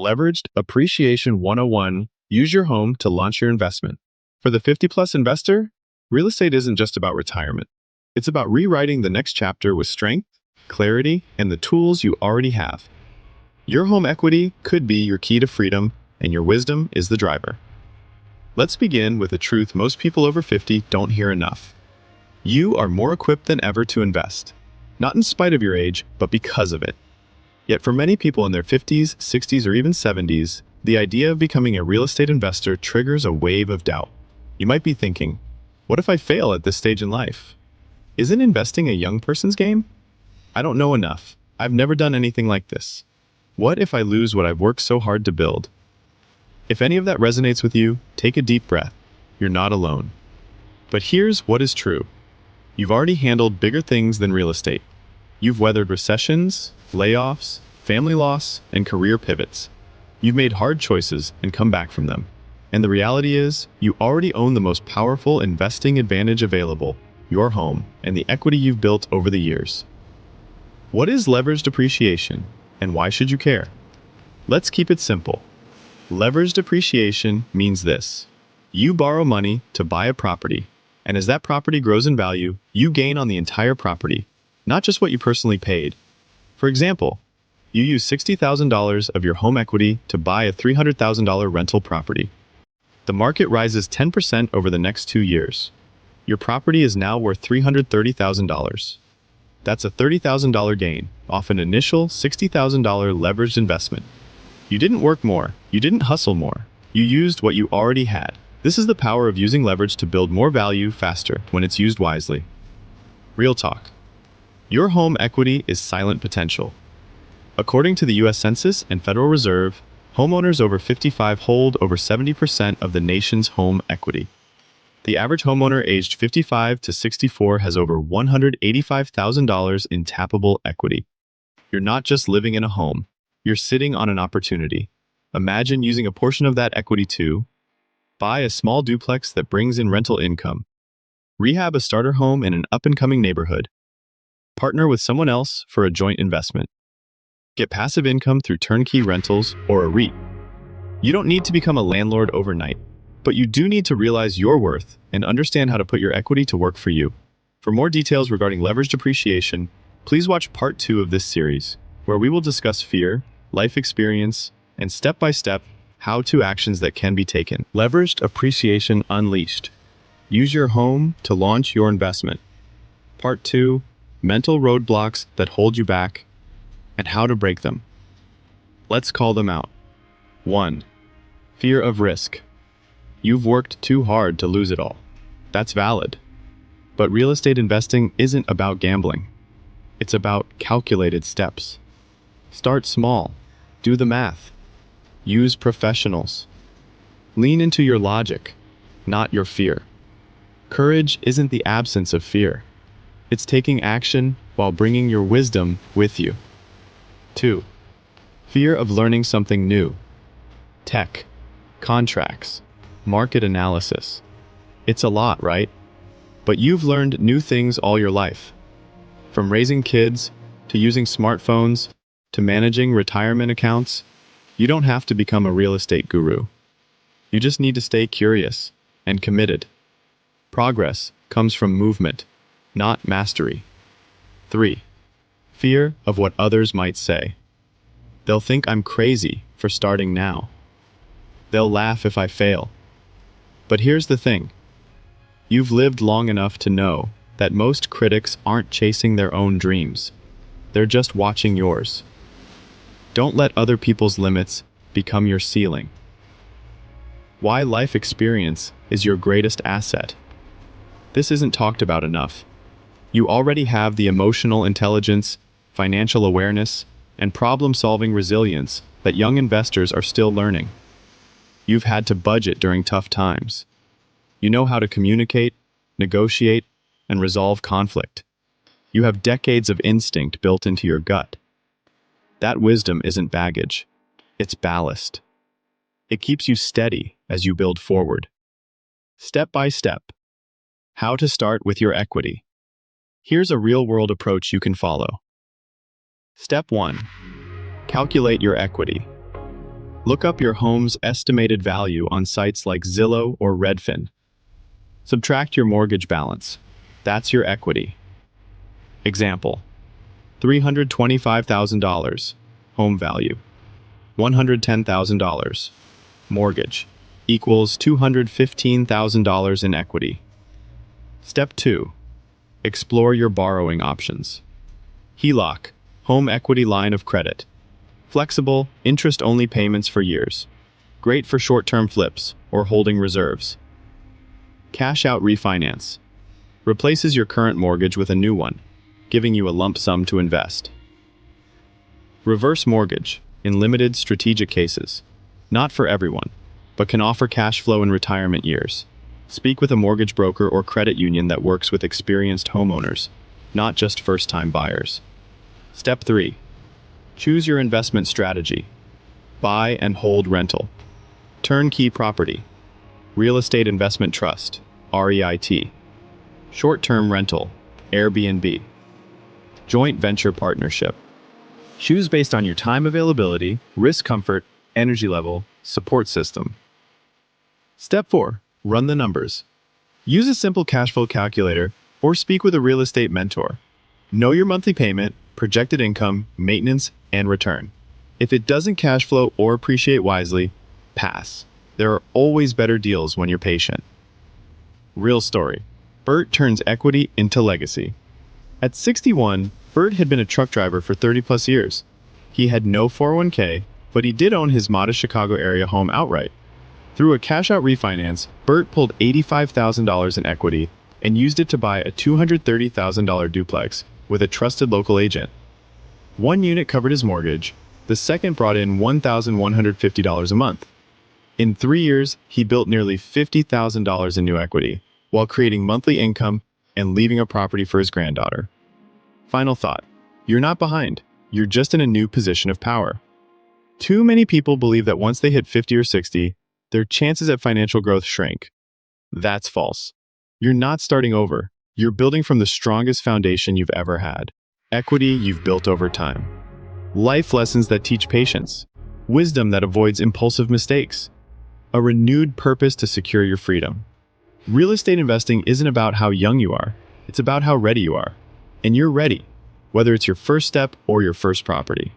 Leveraged Appreciation 101. Use your home to launch your investment. For the 50-plus investor, real estate isn't just about retirement. It's about rewriting the next chapter with strength, clarity, and the tools you already have. Your home equity could be your key to freedom, and your wisdom is the driver. Let's begin with a truth most people over 50 don't hear enough. You are more equipped than ever to invest. Not in spite of your age, but because of it. Yet for many people in their 50s, 60s, or even 70s, the idea of becoming a real estate investor triggers a wave of doubt. You might be thinking, what if I fail at this stage in life? Isn't investing a young person's game? I don't know enough. I've never done anything like this. What if I lose what I've worked so hard to build? If any of that resonates with you, take a deep breath. You're not alone. But here's what is true. You've already handled bigger things than real estate. You've weathered recessions, layoffs, family loss, and career pivots. You've made hard choices and come back from them. And the reality is, you already own the most powerful investing advantage available, your home, and the equity you've built over the years. What is leveraged appreciation, and why should you care? Let's keep it simple. Leveraged appreciation means this. You borrow money to buy a property, and as that property grows in value, you gain on the entire property, not just what you personally paid. For example, you use $60,000 of your home equity to buy a $300,000 rental property. The market rises 10% over the next 2 years. Your property is now worth $330,000. That's a $30,000 gain off an initial $60,000 leveraged investment. You didn't work more. You didn't hustle more. You used what you already had. This is the power of using leverage to build more value faster when it's used wisely. Real talk. Your home equity is silent potential. According to the U.S. Census and Federal Reserve, homeowners over 55 hold over 70% of the nation's home equity. The average homeowner aged 55 to 64 has over $185,000 in tappable equity. You're not just living in a home. You're sitting on an opportunity. Imagine using a portion of that equity to buy a small duplex that brings in rental income, rehab a starter home in an up-and-coming neighborhood, partner with someone else for a joint investment, get passive income through turnkey rentals or a REIT. You don't need to become a landlord overnight, but you do need to realize your worth and understand how to put your equity to work for you. For more details regarding leveraged appreciation, please watch part 2 of this series, where we will discuss fear, life experience, and step-by-step how-to actions that can be taken. Leveraged appreciation unleashed. Use your home to launch your investment. Part 2, mental roadblocks that hold you back and how to break them. Let's call them out. 1. Fear of risk. You've worked too hard to lose it all. That's valid. But real estate investing isn't about gambling. It's about calculated steps. Start small. Do the math. Use professionals. Lean into your logic, not your fear. Courage isn't the absence of fear. It's taking action while bringing your wisdom with you. 2. Fear of learning something new. Tech, contracts, market analysis. It's a lot, right? But you've learned new things all your life. From raising kids, to using smartphones, to managing retirement accounts, you don't have to become a real estate guru. You just need to stay curious and committed. Progress comes from movement, not mastery. 3. Fear of what others might say. They'll think I'm crazy for starting now. They'll laugh if I fail. But here's the thing. You've lived long enough to know that most critics aren't chasing their own dreams. They're just watching yours. Don't let other people's limits become your ceiling. Why life experience is your greatest asset. This isn't talked about enough. You already have the emotional intelligence, financial awareness, and problem-solving resilience that young investors are still learning. You've had to budget during tough times. You know how to communicate, negotiate, and resolve conflict. You have decades of instinct built into your gut. That wisdom isn't baggage. It's ballast. It keeps you steady as you build forward. Step by step. How to start with your equity. Here's a real-world approach you can follow. Step 1. Calculate your equity. Look up your home's estimated value on sites like Zillow or Redfin. Subtract your mortgage balance. That's your equity. Example: $325,000 home value, $110,000 mortgage equals $215,000 in equity. Step 2. Explore your borrowing options. HELOC, home equity line of credit. Flexible, interest-only payments for years. Great for short-term flips or holding reserves. Cash out refinance. Replaces your current mortgage with a new one, giving you a lump sum to invest. Reverse mortgage, in limited strategic cases. Not for everyone, but can offer cash flow in retirement years. Speak with a mortgage broker or credit union that works with experienced homeowners, not just first-time buyers. Step 3. Choose your investment strategy. Buy and hold rental. Turnkey property. Real estate investment trust, REIT. Short-term rental, Airbnb. Joint venture partnership. Choose based on your time availability, risk comfort, energy level, support system. Step 4. Run the numbers. Use a simple cash flow calculator or speak with a real estate mentor. Know your monthly payment, projected income, maintenance, and return. If it doesn't cash flow or appreciate wisely, pass. There are always better deals when you're patient. Real story. Bert turns equity into legacy. At 61, Bert had been a truck driver for 30+ years. He had no 401k, but he did own his modest Chicago area home outright. Through a cash-out refinance, Bert pulled $85,000 in equity and used it to buy a $230,000 duplex with a trusted local agent. One unit covered his mortgage, the second brought in $1,150 a month. In 3 years, he built nearly $50,000 in new equity, while creating monthly income and leaving a property for his granddaughter. Final thought: you're not behind, you're just in a new position of power. Too many people believe that once they hit 50 or 60, their chances at financial growth shrink. That's false. You're not starting over. You're building from the strongest foundation you've ever had. Equity you've built over time. Life lessons that teach patience. Wisdom that avoids impulsive mistakes. A renewed purpose to secure your freedom. Real estate investing isn't about how young you are. It's about how ready you are. And you're ready, whether it's your first step or your first property.